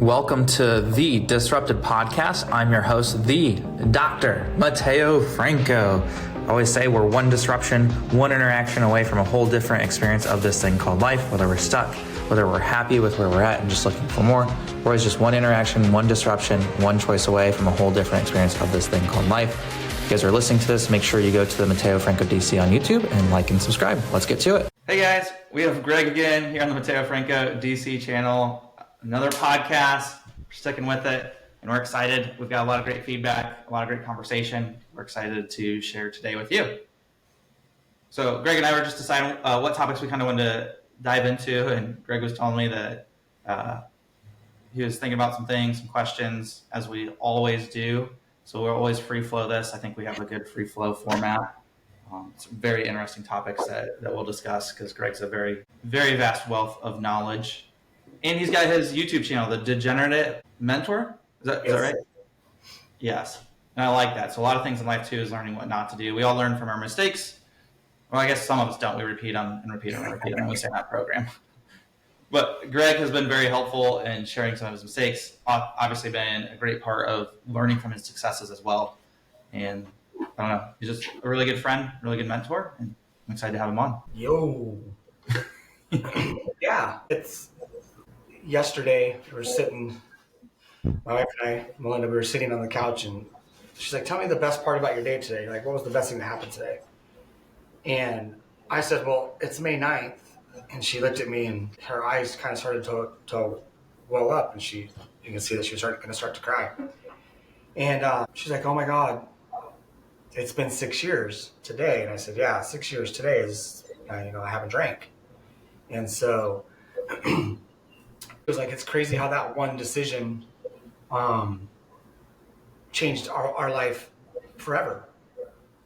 Welcome to the Disrupted Podcast. I'm your host, the Dr. Mateo Franco. I always say we're one disruption, one interaction away from a whole different experience of this thing called life, whether we're stuck, whether we're happy with where we're at and just looking for more. We're always just one interaction, one disruption, one choice away from a whole different experience of this thing called life. If you guys are listening to this, make sure you go to the Mateo Franco DC on YouTube and like and subscribe. Let's get to it. Hey guys, we have Greg again here on the Mateo Franco DC channel. Another podcast. We're sticking with it, and we're excited. We've got a lot of great feedback, a lot of great conversation. We're excited to share today with you. So Greg and I were just deciding what topics we kind of wanted to dive into, and Greg was telling me that he was thinking about some things, some questions, as we always do. So we'll always free flow this. I think we have a good free flow format. Some very interesting topics that we'll discuss because Greg's a very, very vast wealth of knowledge. And he's got his YouTube channel, The Degenerate Mentor. Is that right? Yes. And I like that. So a lot of things in life, too, is learning what not to do. We all learn from our mistakes. Well, I guess some of us don't. We repeat them and repeat them and repeat them, and we stay in that program. But Greg has been very helpful in sharing some of his mistakes. Obviously been a great part of learning from his successes as well. And I don't know, he's just a really good friend, really good mentor, and I'm excited to have him on. Yo. Yeah, it's... Yesterday, we were sitting, my wife and I, Melinda, we were sitting on the couch, and she's like, tell me the best part about your day today. Like, what was the best thing that happened today? And I said, well, it's May 9th. And she looked at me, and her eyes kind of started to well up, and you can see that she was going to start to cry. And she's like, oh my God, it's been 6 years today. And I said, yeah, 6 years today is, I haven't drank. And so... It was like, it's crazy how that one decision changed our life forever.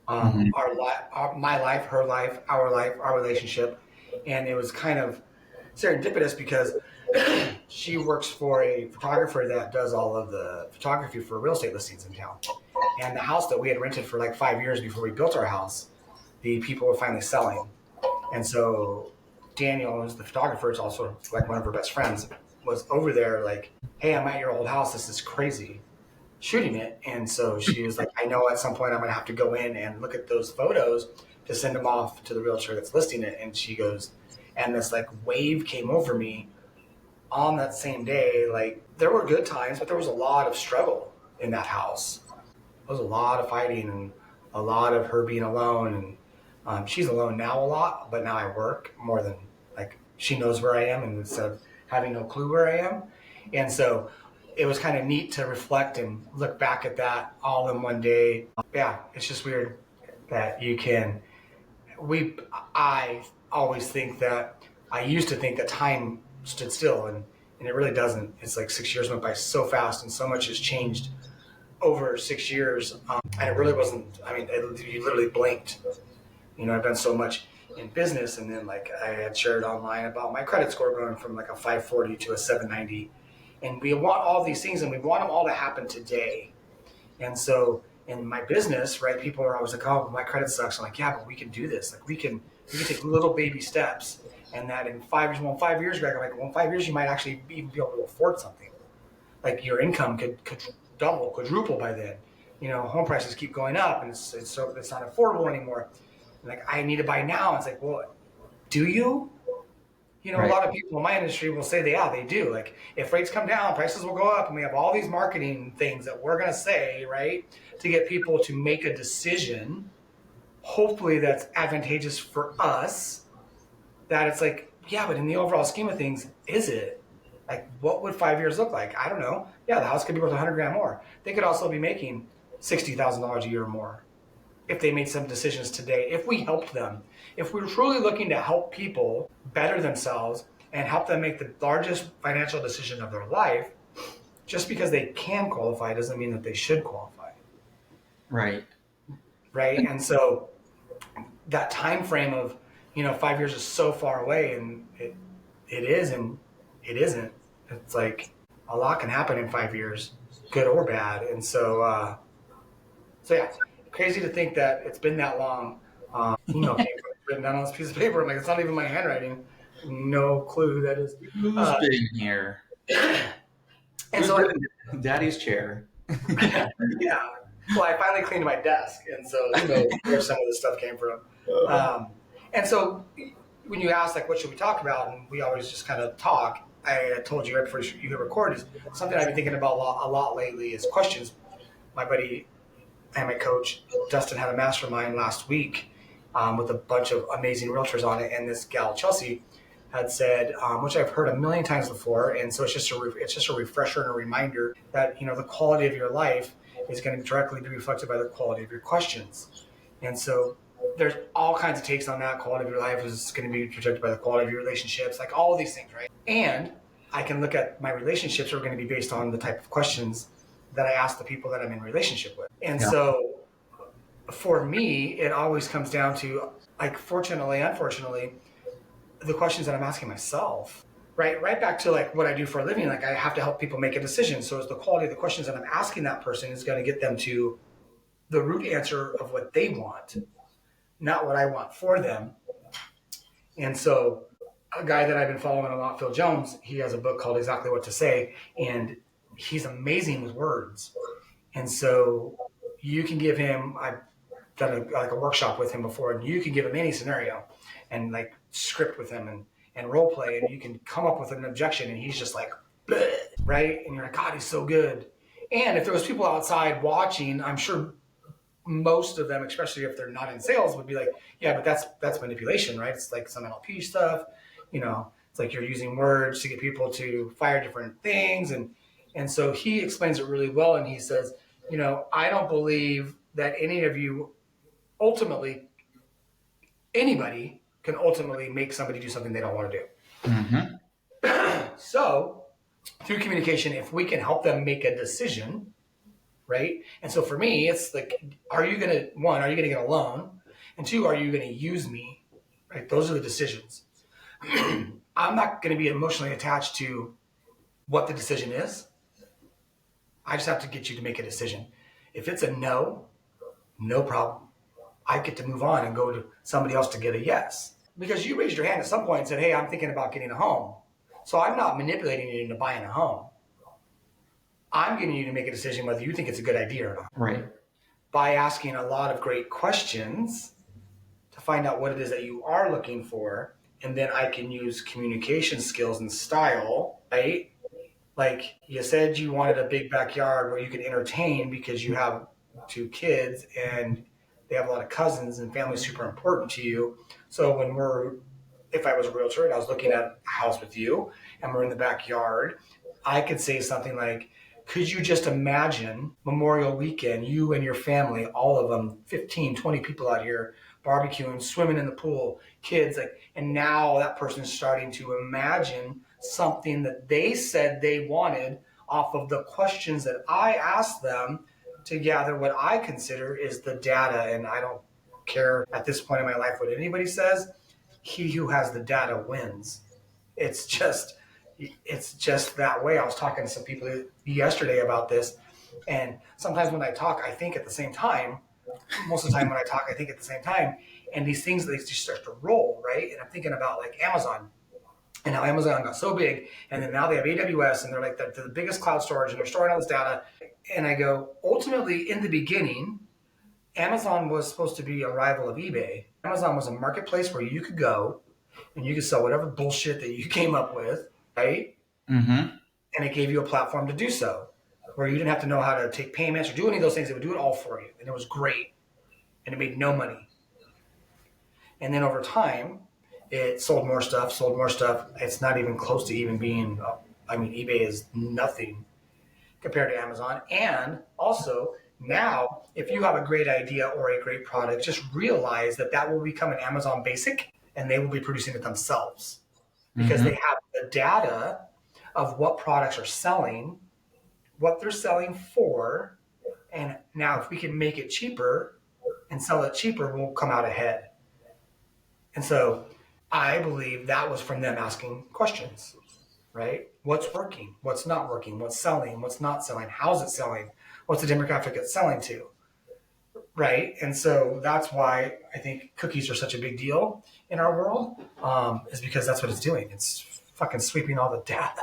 My life, her life, our relationship. And it was kind of serendipitous because she works for a photographer that does all of the photography for real estate listings in town. And the house that we had rented for like 5 years before we built our house, the people were finally selling. And so Daniel, who's the photographer, is also like one of her best friends, was over there like, hey, I'm at your old house. This is crazy, shooting it. And so she was like, I know at some point I'm going to have to go in and look at those photos to send them off to the realtor that's listing it. And she goes, and this like wave came over me on that same day. Like there were good times, but there was a lot of struggle in that house. There was a lot of fighting and a lot of her being alone. And she's alone now a lot, but now I work more than like she knows where I am, and instead of having no clue where I am. And so it was kind of neat to reflect and look back at that all in one day. Yeah, it's just weird that you can, I always think that, I used to think that time stood still, and it really doesn't. It's like 6 years went by so fast, and so much has changed over 6 years. And it really wasn't, you literally blinked. I've done so much in business, and then like I had shared online about my credit score going from like a 540 to a 790, and we want all these things, and we want them all to happen today. And so in my business, right, people are always like, oh, my credit sucks. I'm like, yeah, but we can do this. Like we can take little baby steps, and that in 5 years, well, in 5 years, Greg, I'm like, well, in 5 years you might actually even be able to afford something. Like your income could double, quadruple by then. Home prices keep going up, and it's not affordable anymore. Like, I need to buy now. It's like, well, do you? Right. A lot of people in my industry will say they do. Like, if rates come down, prices will go up, and we have all these marketing things that we're going to say, right, to get people to make a decision, hopefully that's advantageous for us, that it's like, yeah, but in the overall scheme of things, is it? Like, what would 5 years look like? I don't know. Yeah, the house could be worth $100,000 more. They could also be making $60,000 a year more if they made some decisions today, if we helped them, if we're truly looking to help people better themselves and help them make the largest financial decision of their life, just because they can qualify doesn't mean that they should qualify. Right. And so that time frame of, 5 years is so far away, and it is and it isn't. It's like a lot can happen in 5 years, good or bad. And so yeah. Crazy to think that it's been that long. Email came written down on this piece of paper. I'm like, it's not even my handwriting. No clue who that is. Who's been here? And so Daddy's chair. yeah. Well, I finally cleaned my desk, and so who knows where some of this stuff came from. And so when you ask, like, what should we talk about, and we always just kind of talk, I told you right before you hit record, is something I've been thinking about a lot lately is questions. My buddy and my coach, Dustin, had a mastermind last week with a bunch of amazing realtors on it, and this gal, Chelsea, had said, which I've heard a million times before, and so it's just a refresher and a reminder that the quality of your life is going to directly be reflected by the quality of your questions. And so there's all kinds of takes on that. Quality of your life is going to be projected by the quality of your relationships, like all of these things, right? And I can look at my relationships are going to be based on the type of questions that I ask the people that I'm in relationship with. And so for me, it always comes down to, like, fortunately, unfortunately, the questions that I'm asking myself, right back to like what I do for a living. Like, I have to help people make a decision. So it's the quality of the questions that I'm asking that person is going to get them to the root answer of what they want, not what I want for them. And so a guy that I've been following a lot, Phil Jones, he has a book called Exactly What to Say, and he's amazing with words. And so you can give him, I've done a workshop with him before, and you can give him any scenario and like script with him and role play, and you can come up with an objection, and he's just like, bleh, right? And you're like, God, he's so good. And if there was people outside watching, I'm sure most of them, especially if they're not in sales, would be like, yeah, but that's manipulation, right? It's like some NLP stuff, it's like you're using words to get people to fire different things. And so he explains it really well. And he says, I don't believe that anybody can ultimately make somebody do something they don't want to do. Mm-hmm. So through communication, if we can help them make a decision, right? And so for me, it's like, are you going to get a loan? And two, are you going to use me? Right? Those are the decisions. I'm not going to be emotionally attached to what the decision is. I just have to get you to make a decision. If it's a no problem. I get to move on and go to somebody else to get a yes. Because you raised your hand at some point and said, hey, I'm thinking about getting a home. So I'm not manipulating you into buying a home. I'm getting you to make a decision whether you think it's a good idea or not. Right. By asking a lot of great questions to find out what it is that you are looking for. And then I can use communication skills and style, right? Like you said, you wanted a big backyard where you could entertain because you have 2 kids and they have a lot of cousins and family's super important to you. So if I was a realtor and I was looking at a house with you and we're in the backyard, I could say something like, could you just imagine Memorial Weekend, you and your family, all of them, 15, 20 people out here, barbecuing, swimming in the pool, kids, and now that person is starting to imagine something that they said they wanted off of the questions that I asked them to gather what I consider is the data. And I don't care at this point in my life what anybody says. He who has the data wins. It's just that way. I was talking to some people yesterday about this, and sometimes when I talk, I think at the same time. Most of the time when I talk, I think at the same time, and these things, they just start to roll, right? And I'm thinking about like Amazon and how Amazon got so big, and then now they have AWS, and they're like the biggest cloud storage, and they're storing all this data. And I go, ultimately, in the beginning, Amazon was supposed to be a rival of eBay. Amazon was a marketplace where you could go and you could sell whatever bullshit that you came up with, right? Mm-hmm. And it gave you a platform to do so, where you didn't have to know how to take payments or do any of those things. It would do it all for you. And it was great. And it made no money. And then over time, it sold more stuff. It's not even close to even being, eBay is nothing compared to Amazon. And also, now, if you have a great idea or a great product, just realize that will become an Amazon basic, and they will be producing it themselves because they have the data of what products are selling, what they're selling for. And now if we can make it cheaper and sell it cheaper, we'll come out ahead. And so I believe that was from them asking questions, right? What's working? What's not working? What's selling? What's not selling? How's it selling? What's the demographic it's selling to? Right? And so that's why I think cookies are such a big deal in our world, is because that's what it's doing. It's fucking sweeping all the data.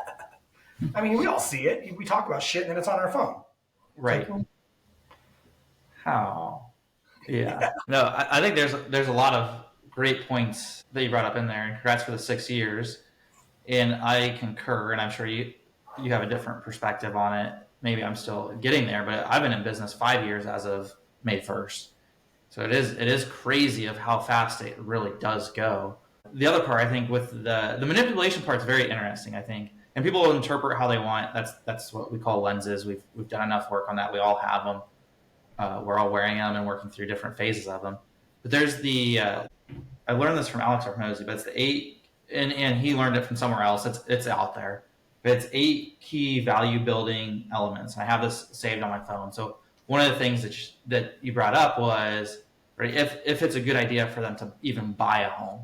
I mean, we all see it. We talk about shit and then it's on our phone. Right. Like, How? Yeah. No, I think there's a lot of great points that you brought up in there, and congrats for the 6 years. And I concur, and I'm sure you have a different perspective on it. Maybe I'm still getting there, but I've been in business 5 years as of May 1st. So it is crazy of how fast it really does go. The other part, I think, with the manipulation part is very interesting, I think. And people will interpret how they want. That's what we call lenses. We've done enough work on that. We all have them. We're all wearing them and working through different phases of them. But there's I learned this from Alex Arpinosi, but it's the 8, and he learned it from somewhere else. It's out there. But it's 8 key value building elements. I have this saved on my phone. So one of the things that you brought up was, right, if it's a good idea for them to even buy a home.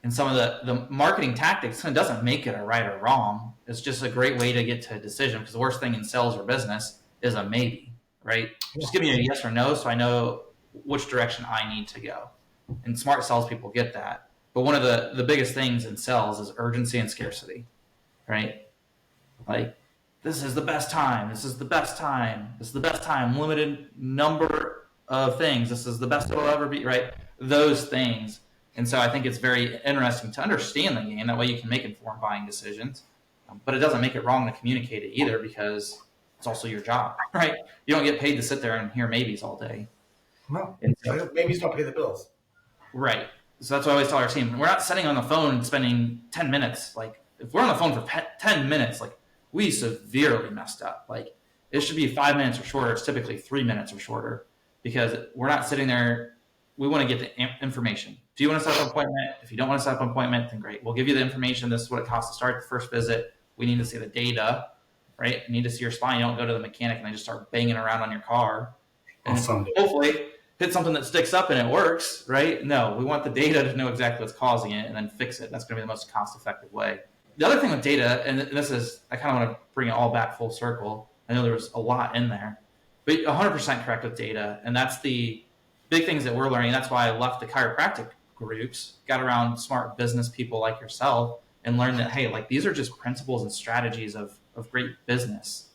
And some of the marketing tactics, it doesn't make it a right or wrong. It's just a great way to get to a decision, because the worst thing in sales or business is a maybe, right? Just give me a yes or no so I know which direction I need to go. And smart salespeople get that. But one of the biggest things in sales is urgency and scarcity, right? Like, this is the best time. This is the best time. This is the best time. Limited number of things. This is the best it'll ever be, right? Those things. And so I think it's very interesting to understand the game. That way you can make informed buying decisions. But it doesn't make it wrong to communicate it either, because it's also your job, right? You don't get paid to sit there and hear maybes all day. no, So, maybes don't pay the bills. right. So that's what I always tell our team. We're not sitting on the phone and spending 10 minutes. Like, if we're on the phone for 10 minutes, like, we severely messed up. Like, it should be 5 minutes or shorter. It's typically 3 minutes or shorter, because we're not sitting there. We want to get the information. Do you want to set up an appointment? If you don't want to set up an appointment, then great. We'll give you the information. This is what it costs to start the first visit. We need to see the data, right? We need to see your spine. You don't go to the mechanic and they just start banging around on your car. And hopefully hit something that sticks up and it works, right? No, we want the data to know exactly what's causing it and then fix it. That's going to be the most cost-effective way. The other thing with data, and this is, I kind of want to bring it all back full circle. I know there was a lot in there, but 100% correct with data. And that's the big things that we're learning. That's why I left the chiropractic groups, got around smart business people like yourself, and learned that, hey, like, these are just principles and strategies of great business.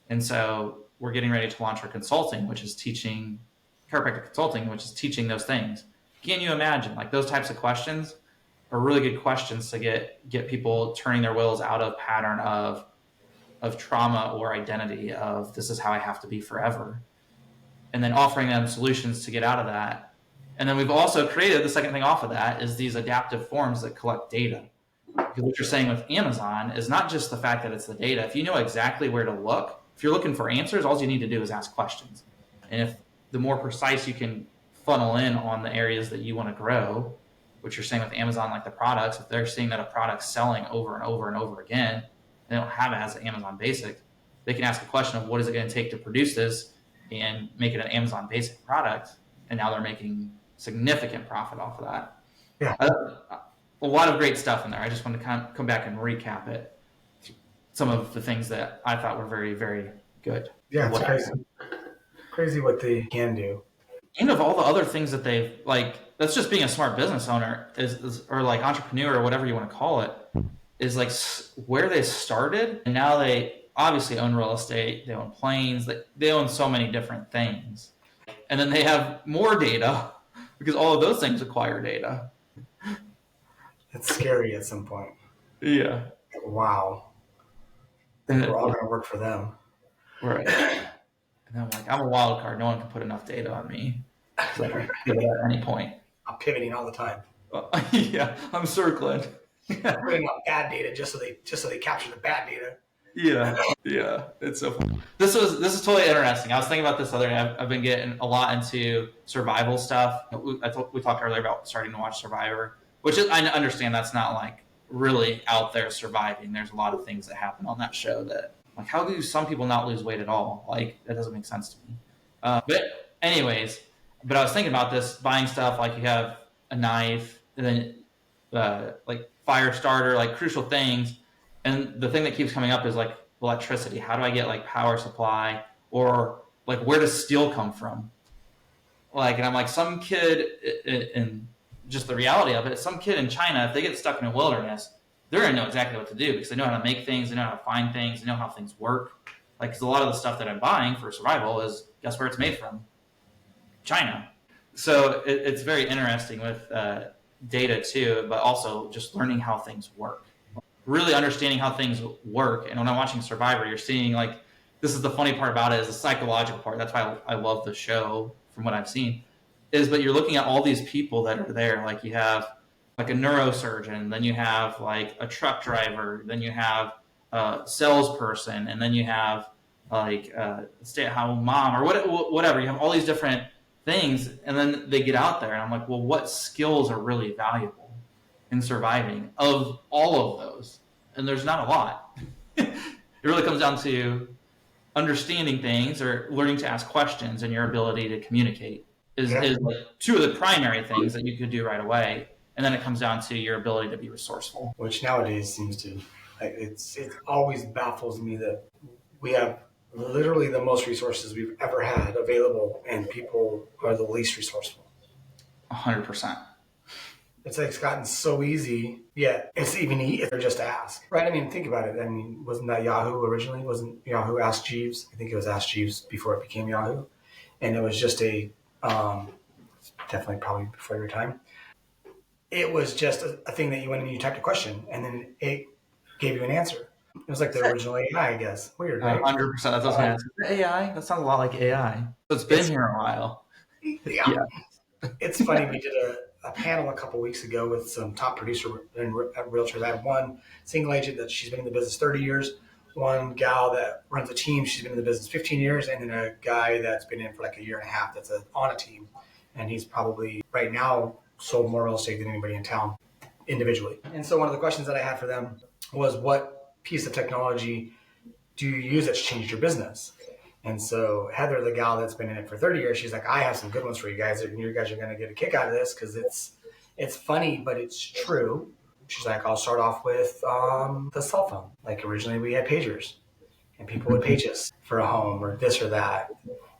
And so we're getting ready to launch our consulting, which is teaching chiropractic consulting, which is teaching those things. Can you imagine, like, those types of questions are really good questions to get people turning their wheels out of pattern of trauma or identity of, this is how I have to be forever, and then offering them solutions to get out of that. And then we've also created, the second thing off of that is these adaptive forms that collect data. Because what you're saying with Amazon is not just the fact that it's the data. If you know exactly where to look, if you're looking for answers, all you need to do is ask questions. And if the more precise you can funnel in on the areas that you want to grow, which you're saying with Amazon, like the products, if they're seeing that a product's selling over and over and over again, they don't have it as an Amazon basic, they can ask a question of, what is it going to take to produce this and make it an Amazon basic product? And now they're making significant profit off of that. Yeah. A lot of great stuff in there. I just want to come back and recap it. Some of the things that I thought were very, very good. Yeah, it's crazy. Crazy what they can do. And of all the other things that they've, like, that's just being a smart business owner or like entrepreneur or whatever you want to call it, is like where they started. And now they obviously own real estate. They own planes. They own so many different things. And then they have more data, because all of those things acquire data. It's scary at some point. Yeah. Wow. I think we're all going to work for them. Right. And I'm like, I'm a wild card. No one can put enough data on me. So I can pivot at any point. I'm pivoting all the time. Yeah, I'm circling. I'm putting up bad data just so they capture the bad data. Yeah, it's so fun. This is totally interesting. I was thinking about this other day. I've been getting a lot into survival stuff. We talked earlier about starting to watch Survivor, which is, I understand that's not like really out there surviving. There's a lot of things that happen on that show that, like, how do some people not lose weight at all? Like, that doesn't make sense to me. But anyways, I was thinking about this, buying stuff, like you have a knife and then like fire starter, like crucial things. And the thing that keeps coming up is like electricity. How do I get like power supply, or like where does steel come from? Like, and I'm like, some kid in just the reality of it, some kid in China, if they get stuck in a wilderness, they're going to know exactly what to do because they know how to make things, they know how to find things, they know how things work. Like, because a lot of the stuff that I'm buying for survival is, guess where it's made from? China. So it's very interesting with data too, but also just learning how things work, really understanding how things work. And when I'm watching Survivor, you're seeing, like, this is the funny part about it, is the psychological part. That's why I love the show from what I've seen, but you're looking at all these people that are there. Like, you have like a neurosurgeon, then you have like a truck driver, then you have a salesperson, and then you have like a stay-at-home mom or whatever. You have all these different things, and then they get out there, and I'm like, well, what skills are really valuable in surviving of all of those? And there's not a lot. It really comes down to understanding things or learning to ask questions, and your ability to communicate is like two of the primary things that you could do right away. And then it comes down to your ability to be resourceful. Which nowadays seems to, like, it always baffles me that we have literally the most resources we've ever had available, and people are the least resourceful. 100%. It's like it's gotten so easy, yet it's even easier just to ask, right? I mean, think about it. I mean, wasn't that Yahoo originally? Wasn't Yahoo Ask Jeeves? I think it was Ask Jeeves before it became Yahoo. And it was just definitely probably before your time. It was just a thing that you went and you typed a question, and then it gave you an answer. It was like the original AI, I guess. Weird, right? 100%. That's what I was going to ask. AI? That sounds a lot like AI. So it's been here a while. Yeah. It's funny. We did a panel a couple weeks ago with some top producer and realtors. I had one single agent that she's been in the business 30 years, one gal that runs a team, she's been in the business 15 years, and then a guy that's been in for like a year and a half that's on a team. And he's probably right now sold more real estate than anybody in town individually. And so one of the questions that I had for them was, what piece of technology do you use that's changed your business? And so Heather, the gal that's been in it for 30 years, she's like, I have some good ones for you guys. And you guys are going to get a kick out of this because it's funny, but it's true. She's like, I'll start off with the cell phone. Like, originally we had pagers, and people would page us for a home or this or that,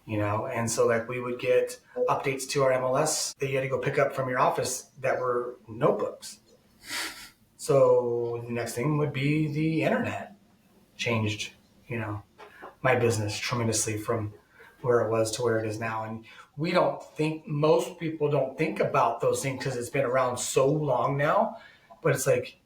you know? And so, like, we would get updates to our MLS that you had to go pick up from your office that were notebooks. So the next thing would be the internet. Changed, you know, my business tremendously from where it was to where it is now. And most people don't think about those things because it's been around so long now. But it's like,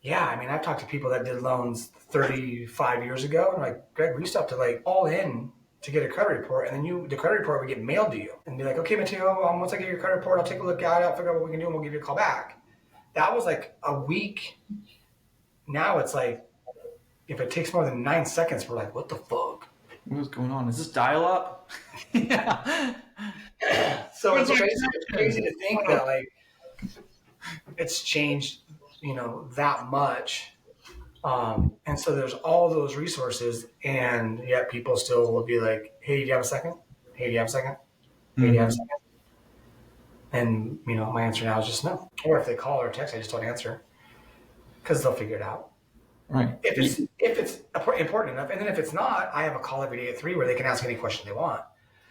yeah, I mean, I've talked to people that did loans 35 years ago, and like, Greg, we used to have to like all in to get a credit report, and then the credit report would get mailed to you and be like, okay, Mateo, once I get your credit report, I'll take a look at it, figure out what we can do, and we'll give you a call back. That was like a week. Now it's like, if it takes more than 9 seconds, we're like, what the fuck? What's going on? Is this dial-up? Yeah. So it's crazy to think that, like, it's changed, you know, that much. And so there's all those resources, and yet people still will be like, hey, do you have a second? Hey, do you have a second? Hey, do you have a second? And, you know, my answer now is just no. Or if they call or text, I just don't answer because they'll figure it out. Right. If it's important enough. And then if it's not, I have a call every day at 3 where they can ask any question they want.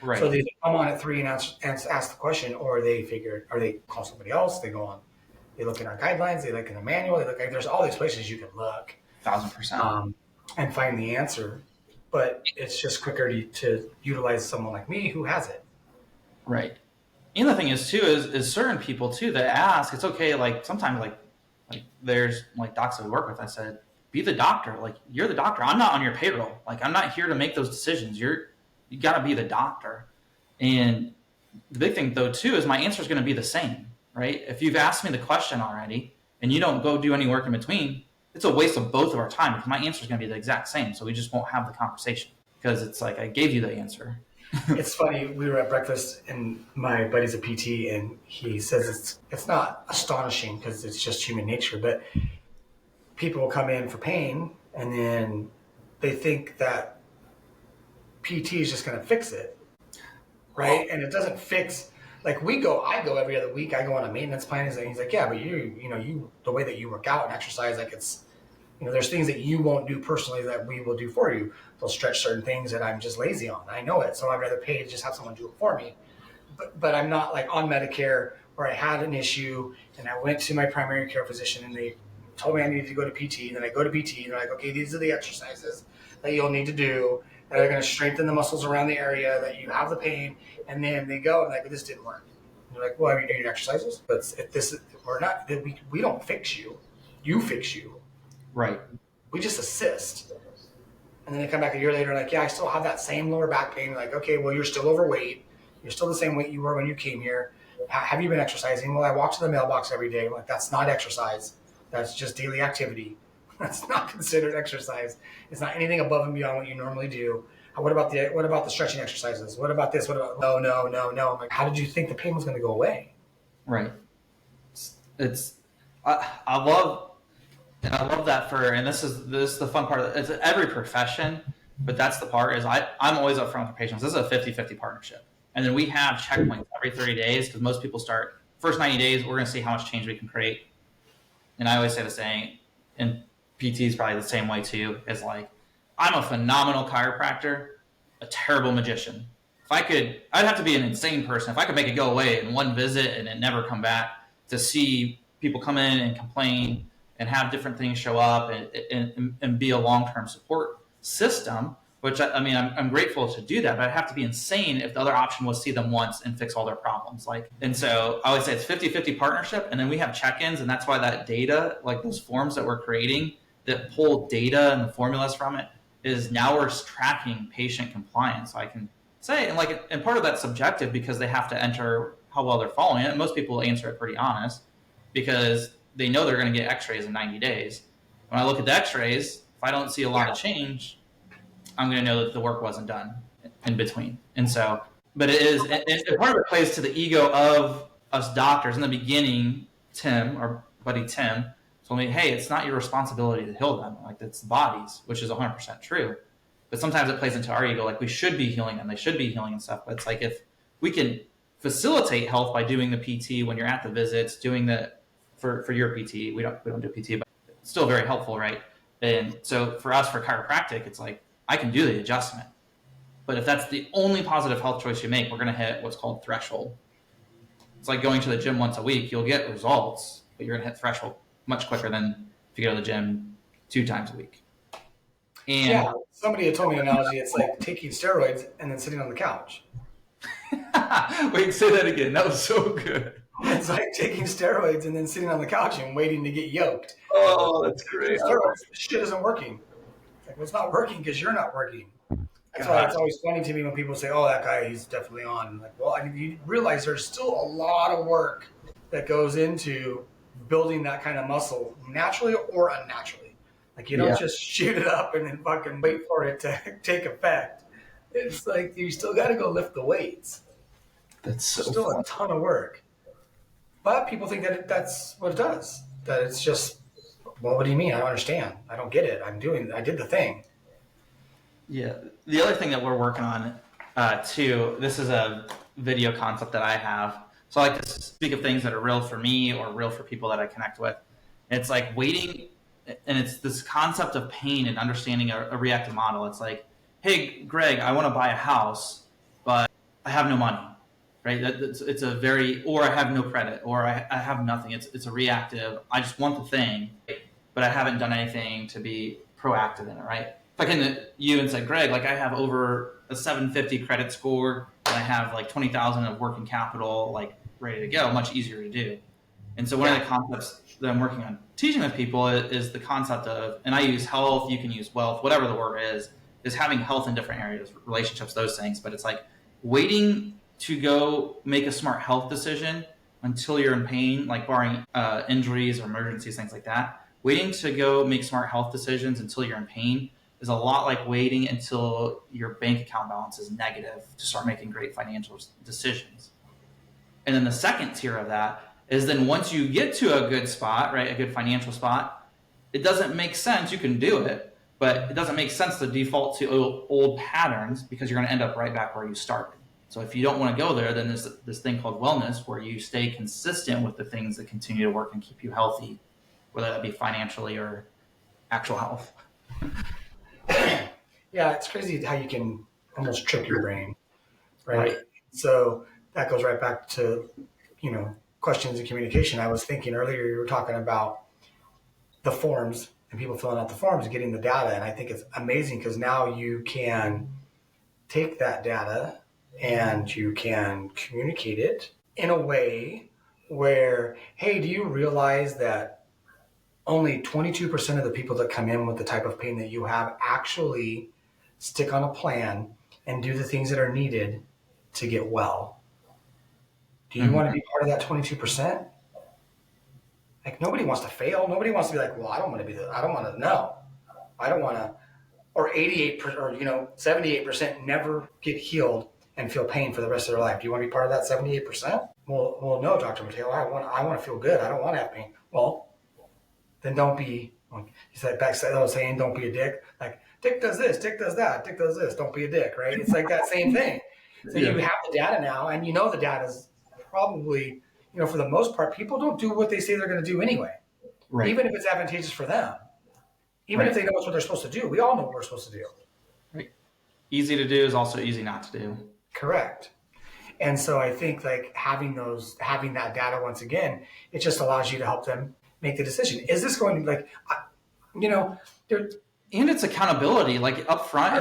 Right. So they come on at 3 and ask the question, or they call somebody else. They go on, they look in our guidelines, they look in the manual, there's all these places you can look. 1,000%. And find the answer. But it's just quicker to utilize someone like me who has it. Right. And the thing is too, is certain people too that ask, it's okay. Like, sometimes like there's like docs that we work with, I said, be the doctor. Like, you're the doctor. I'm not on your payroll. Like, I'm not here to make those decisions. You got to be the doctor. And the big thing though too is my answer is going to be the same, right? If you've asked me the question already and you don't go do any work in between, it's a waste of both of our time because my answer is going to be the exact same. So we just won't have the conversation because it's like, I gave you the answer. It's funny. We were at breakfast and my buddy's a PT, and he says it's not astonishing because it's just human nature, but people will come in for pain and then they think that PT is just going to fix it, right? And it doesn't fix. Like, I go every other week. I go on a maintenance plan. He's like, yeah, but you the way that you work out and exercise, like, it's, you know, there's things that you won't do personally that we will do for you. They'll stretch certain things that I'm just lazy on. I know it. So I'd rather pay to just have someone do it for me. But I'm not like on Medicare where I had an issue and I went to my primary care physician and they told me I needed to go to PT, and then I go to PT, and they're like, okay, these are the exercises that you'll need to do that are going to strengthen the muscles around the area that you have the pain, and then they go and like, this didn't work. And they're like, well, are you doing your exercises? But if this, we're not, we don't fix you. You fix you. Right. We just assist. And then they come back a year later and like, yeah, I still have that same lower back pain. Like, okay, well, you're still overweight. You're still the same weight you were when you came here. Have you been exercising? Well, I walk to the mailbox every day. Like, that's not exercise. That's just daily activity. That's not considered exercise. It's not anything above and beyond what you normally do. What about the stretching exercises? What about this? What about no? I'm like, how did you think the pain was going to go away? Right. I love that and this is the fun part. It's every profession, but that's the part is I'm always upfront with patients. This is a 50-50 partnership. And then we have checkpoints every 30 days because most people start first 90 days. We're going to see how much change we can create. And I always say the same, and PT is probably the same way too, is like, I'm a phenomenal chiropractor, a terrible magician. I'd have to be an insane person. If I could make it go away in one visit and it never come back, to see people come in and complain and have different things show up and be a long-term support system, which I mean, I'm grateful to do that, but I'd have to be insane if the other option was see them once and fix all their problems. And so I always say it's 50-50 partnership. And then we have check-ins. And that's why that data, like those forms that we're creating that pull data and the formulas from it, is now we're tracking patient compliance. So I can say, and part of that's subjective because they have to enter how well they're following it. And most people answer it pretty honest because they know they're going to get x-rays in 90 days. When I look at the x-rays, if I don't see a lot of change, I'm going to know that the work wasn't done in between. And so, but it is, and part of it plays to the ego of us doctors. In the beginning, Tim, our buddy Tim, told me, hey, it's not your responsibility to heal them. Like, it's the body's, which is 100% true. But sometimes it plays into our ego, like we should be healing them. They should be healing and stuff. But it's like, if we can facilitate health by doing the PT when you're at the visits, doing the, for your PT, we don't do PT, but it's still very helpful, right? And so for us, for chiropractic, it's like, I can do the adjustment. But if that's the only positive health choice you make, we're going to hit what's called threshold. It's like going to the gym once a week. You'll get results, but you're going to hit threshold much quicker than if you go to the gym 2 times a week. And yeah, somebody had told me an analogy. It's like taking steroids and then sitting on the couch. Wait, say that again. That was so good. It's like taking steroids and then sitting on the couch and waiting to get yoked. Oh, that's great. Steroids, this shit isn't working. It's like, well, it's not working because you're not working. That's why it's always funny to me when people say, oh, that guy, he's definitely on. I'm like, well, I mean, you realize there's still a lot of work that goes into building that kind of muscle, naturally or unnaturally. Like, you don't just shoot it up and then fucking wait for it to take effect. It's like, you still got to go lift the weights. That's so still fun. A ton of work. But people think that that's what it does. That it's just, well, what do you mean? I don't understand. I don't get it. I did the thing. Yeah. The other thing that we're working on, too, this is a video concept that I have. So I like to speak of things that are real for me or real for people that I connect with. And it's like waiting, and it's this concept of pain and understanding a reactive model. It's like, hey, Greg, I want to buy a house, but I have no money. Right? It's a very, or I have no credit, or I have nothing. It's a reactive. I just want the thing, but I haven't done anything to be proactive in it, right? If I came to you and said, Greg, like I have over a 750 credit score, and I have like 20,000 of working capital, like ready to go, much easier to do. And so one of the concepts that I'm working on teaching with people is the concept of, and I use health, you can use wealth, whatever the word is having health in different areas, relationships, those things. But it's like waiting to go make a smart health decision until you're in pain, like barring injuries or emergencies, things like that. Waiting to go make smart health decisions until you're in pain is a lot like waiting until your bank account balance is negative to start making great financial decisions. And then the second tier of that is then once you get to a good spot, right, a good financial spot, it doesn't make sense. You can do it, but it doesn't make sense to default to old patterns because you're going to end up right back where you started. So if you don't want to go there, then there's this thing called wellness where you stay consistent with the things that continue to work and keep you healthy, whether that be financially or actual health. Yeah, it's crazy how you can almost trick your brain, right? So that goes right back to, questions of communication. I was thinking earlier, you were talking about the forms and people filling out the forms, getting the data. And I think it's amazing because now you can take that data and you can communicate it in a way where, hey, do you realize that only 22% of the people that come in with the type of pain that you have actually stick on a plan and do the things that are needed to get well? Do you want to be part of that 22%? Like, nobody wants to fail. Nobody wants to be like, well, I don't want to be I don't want to know. I don't want to, or 88% or 78% never get healed and feel pain for the rest of their life. Do you want to be part of that 78%? Well, no, Dr. Mateo, I want to feel good. I don't want to have pain. Well, then don't be, he said back saying, don't be a dick. Like, Dick does this, Dick does that, Dick does this, don't be a dick, right? It's like that same thing. So you have the data now, and the data is probably, for the most part, people don't do what they say they're going to do anyway. Right. Even if it's advantageous for them. Even if they know what they're supposed to do. We all know what we're supposed to do. Right. Easy to do is also easy not to do. Correct. And so I think like having that data once again, it just allows you to help them make the decision. Is this going to and it's accountability, like up front,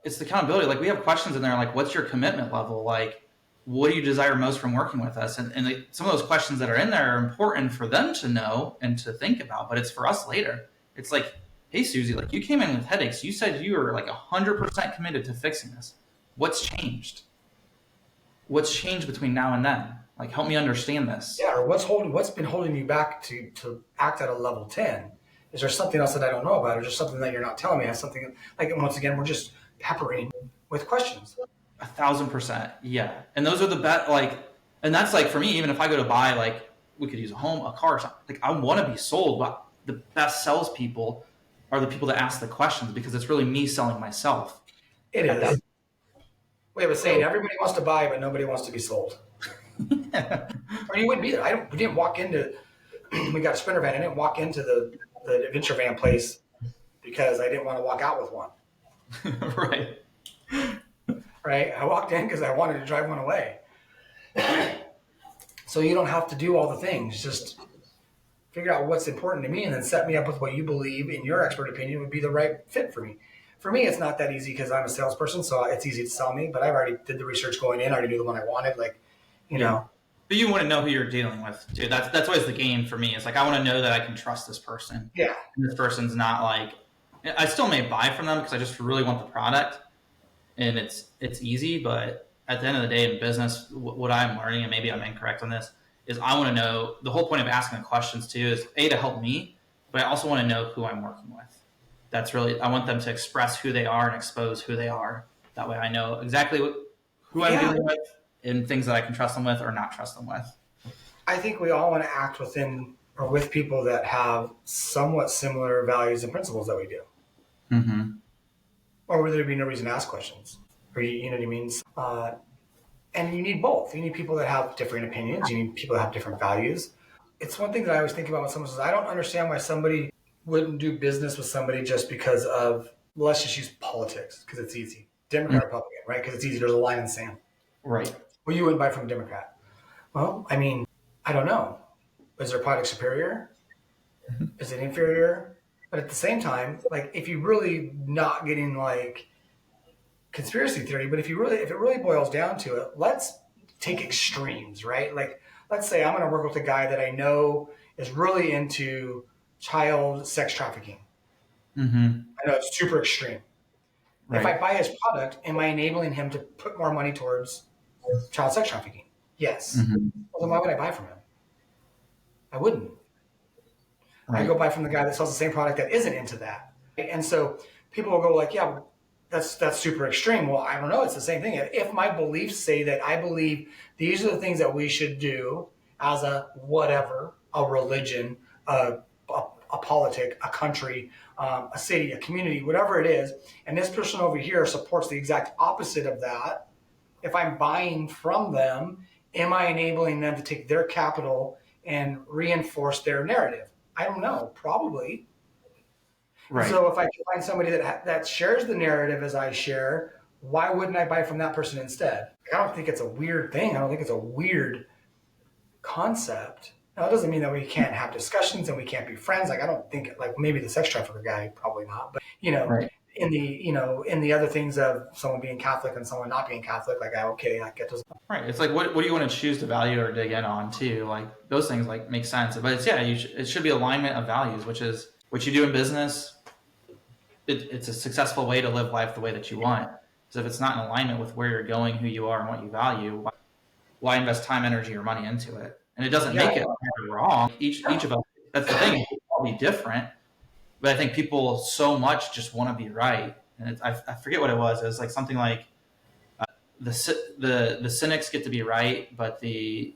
it's the accountability. Like we have questions in there, like what's your commitment level? Like, what do you desire most from working with us? And some of those questions that are in there are important for them to know and to think about, but it's for us later. It's like, hey, Susie, like you came in with headaches. You said you were like 100% committed to fixing this. What's changed? What's changed between now and then? Like, help me understand this. Yeah, or what's been holding you back to act at a level 10? Is there something else that I don't know about, or just something that you're not telling me? Has something like, once again, we're just peppering with questions. 1,000%, yeah. And those are the best. Like, and that's like for me. Even if I go to buy, like, we could use a home, a car, something. Like, I want to be sold, but the best salespeople are the people that ask the questions because it's really me selling myself. It is. We have a saying: everybody wants to buy, but nobody wants to be sold. Or you wouldn't be there. We didn't walk into. We got a Sprinter van. I didn't walk into the adventure van place because I didn't want to walk out with one. Right. Right. I walked in because I wanted to drive one away. So you don't have to do all the things. Just figure out what's important to me and then set me up with what you believe, in your expert opinion, would be the right fit for me. For me, it's not that easy because I'm a salesperson, so it's easy to sell me. But I already did the research going in. I already knew the one I wanted. Like, know. But you want to know who you're dealing with, too. That's always the game for me. It's like, I want to know that I can trust this person. Yeah. And this person's not like, I still may buy from them because I just really want the product. And it's easy, but at the end of the day in business, what I'm learning, and maybe I'm incorrect on this, is I want to know, the whole point of asking the questions too is to help me, but I also want to know who I'm working with. That's really, I want them to express who they are and expose who they are. That way I know exactly who I'm dealing with and things that I can trust them with or not trust them with. I think we all want to act within or with people that have somewhat similar values and principles that we do. Mm-hmm. Or would there be no reason to ask questions? Or you know what I mean? And you need both. You need people that have different opinions. You need people that have different values. It's one thing that I always think about when someone says, I don't understand why somebody wouldn't do business with somebody just because of, let's just use politics, because it's easy. Democrat, Republican, right? Because it's easy. There's a line in the sand. Right. Well, you wouldn't buy from a Democrat. Well, I mean, I don't know. Is their product superior? Is it inferior? But at the same time, like, if you really not getting like conspiracy theory, but if it really boils down to it, let's take extremes, right? Like, let's say I'm going to work with a guy that I know is really into child sex trafficking. Mm-hmm. I know it's super extreme. Right. If I buy his product, am I enabling him to put more money towards child sex trafficking? Yes. Mm-hmm. Well, then why would I buy from him? I wouldn't. Right. I go buy from the guy that sells the same product that isn't into that. And so people will go like, yeah, that's super extreme. Well, I don't know. It's the same thing. If my beliefs say that I believe these are the things that we should do as a whatever, a religion, a politic, a country, a city, a community, whatever it is, and this person over here supports the exact opposite of that, if I'm buying from them, am I enabling them to take their capital and reinforce their narrative? I don't know. Probably. Right. So if I can find somebody that shares the narrative as I share, why wouldn't I buy from that person instead? I don't think it's a weird thing. I don't think it's a weird concept. Now, it doesn't mean that we can't have discussions and we can't be friends. Like, I don't think, like, maybe the sex trafficker guy, probably not. But, Right. in the other things of someone being Catholic and someone not being Catholic, like, I get those. Right. It's like, what do you want to choose to value or dig in on too? Like those things like make sense, but it's, yeah, it should be alignment of values, which is what you do in business. It's a successful way to live life the way that you want. So if it's not in alignment with where you're going, who you are, and what you value, why invest time, energy, or money into it? And it doesn't make it wrong. Each of us, that's the thing, we'll all be different. But I think people so much just want to be right. And I forget what it was. It was like something like the cynics get to be right, but the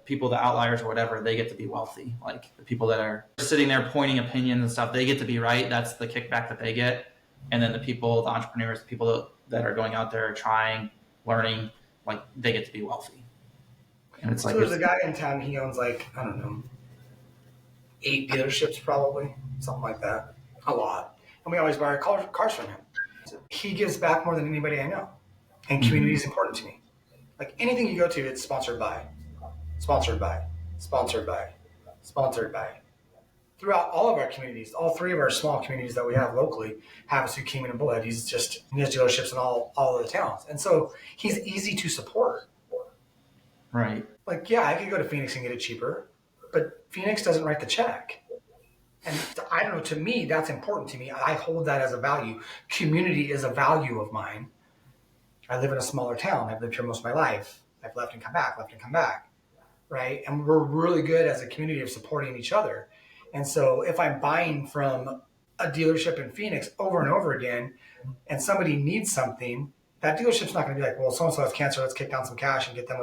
people, the outliers or whatever, they get to be wealthy. Like the people that are sitting there pointing opinions and stuff, they get to be right. That's the kickback that they get. And then the people, the entrepreneurs, the people that are going out there trying, learning, like they get to be wealthy. And it's like, So there's a guy in town, he owns like, I don't know, 8 dealerships probably, something like that. A lot. And we always buy cars from him. He gives back more than anybody I know. And community is important to me. Like anything you go to, it's sponsored by, sponsored by, sponsored by, sponsored by. Throughout all of our communities, all 3 of our small communities that we have locally, Havasu, Kingman, and Bullhead, he has dealerships in all of the towns. And so he's easy to support. right. Like, yeah, I could go to Phoenix and get it cheaper, but Phoenix doesn't write the check. And I don't know, to me, that's important to me. I hold that as a value. Community is a value of mine. I live in a smaller town. I've lived here most of my life. I've left and come back, right? And we're really good as a community of supporting each other. And so if I'm buying from a dealership in Phoenix over and over again, and somebody needs something, that dealership's not going to be like, well, so-and-so has cancer, let's kick down some cash and get them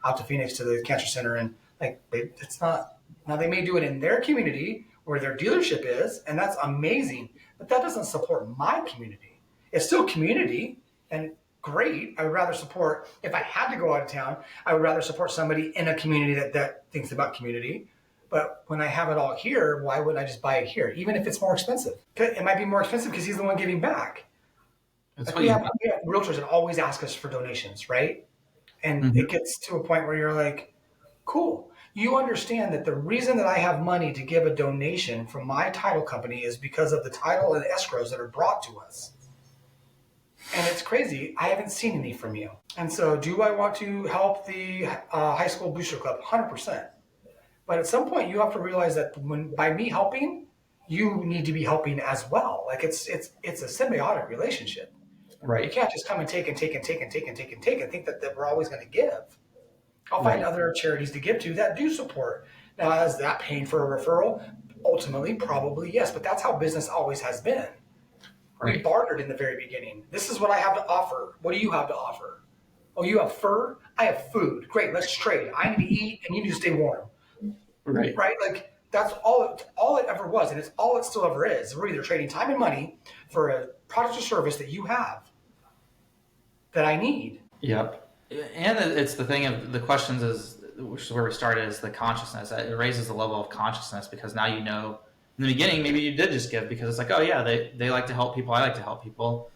out to Phoenix to the cancer center. And like, it's not, now they may do it in their community where their dealership is, and that's amazing, but that doesn't support my community. It's still community and great. I would rather support, if I had to go out of town, I would rather support somebody in a community that thinks about community. But when I have it all here, why wouldn't I just buy it here? Even if it's more expensive. It might be more expensive because he's the one giving back. Like we have realtors that always ask us for donations, right? And it gets to a point where you're like, cool. You understand that the reason that I have money to give a donation from my title company is because of the title and escrows that are brought to us. And it's crazy. I haven't seen any from you. And so do I want to help the high school booster club? 100%. But at some point you have to realize that by me helping, you need to be helping as well. Like it's a symbiotic relationship. Right. You can't just come and take and think that we're always going to give. I'll find other charities to give to that do support. Now, is that paying for a referral? Ultimately, probably yes, but that's how business always has been. Right. We bartered in the very beginning. This is what I have to offer. What do you have to offer? Oh, you have fur? I have food. Great, let's trade. I need to eat and you need to stay warm. Right. Right? Like that's all it ever was, and it's all it still ever is. We're either trading time and money for a product or service that you have that I need. Yep. And it's the thing of the questions which is where we started, is the consciousness. It raises the level of consciousness because now you know in the beginning, maybe you did just give because it's like, oh yeah, they like to help people. I like to help people.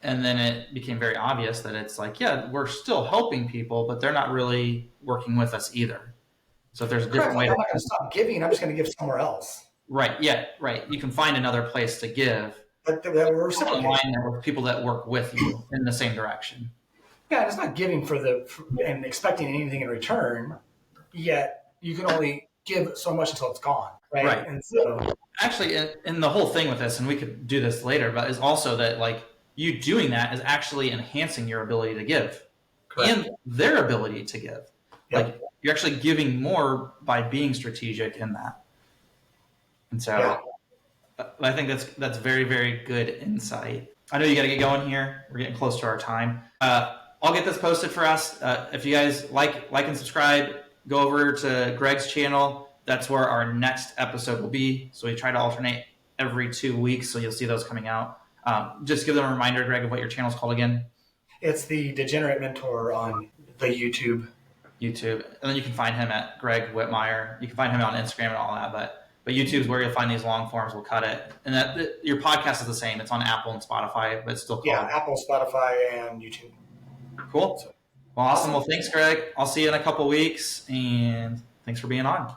And then it became very obvious that it's like, yeah, we're still helping people, but they're not really working with us either. So if there's a different way. I'm not going to stop giving. I'm just going to give somewhere else. Right. Yeah. Right. You can find another place to give. But we're reciprocating with people that work with you in the same direction. Yeah, it's not giving and expecting anything in return. Yet you can only give so much until it's gone, right? Right. And so, actually, and the whole thing with this, and we could do this later, but is also that like you doing that is actually enhancing your ability to give. Correct. And their ability to give. Yep. Like you're actually giving more by being strategic in that. And so I think that's very, very good insight. I know you got to get going here. We're getting close to our time. I'll get this posted for us. If you guys like and subscribe, go over to Greg's channel. That's where our next episode will be. So we try to alternate every 2 weeks. So you'll see those coming out. Just give them a reminder, Greg, of what your channel's called again. It's the Degenerate Mentor on the YouTube. And then you can find him at Greg Whitmire. You can find him on Instagram and all that. But YouTube is where you'll find these long forms. We'll cut it. And your podcast is the same. It's on Apple and Spotify, but it's still called. Yeah, Apple, Spotify, and YouTube. Cool. Well, awesome. Well, thanks, Greg. I'll see you in a couple weeks. And thanks for being on.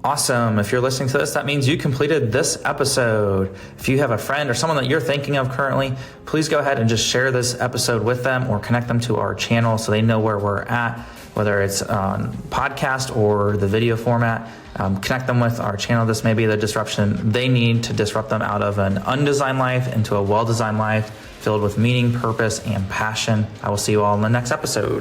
Awesome. If you're listening to this, that means you completed this episode. If you have a friend or someone that you're thinking of currently, please go ahead and just share this episode with them or connect them to our channel so they know where we're at, whether it's on podcast or the video format. Connect them with our channel. This may be the disruption they need to disrupt them out of an undesigned life into a well-designed life filled with meaning, purpose, and passion. I will see you all in the next episode.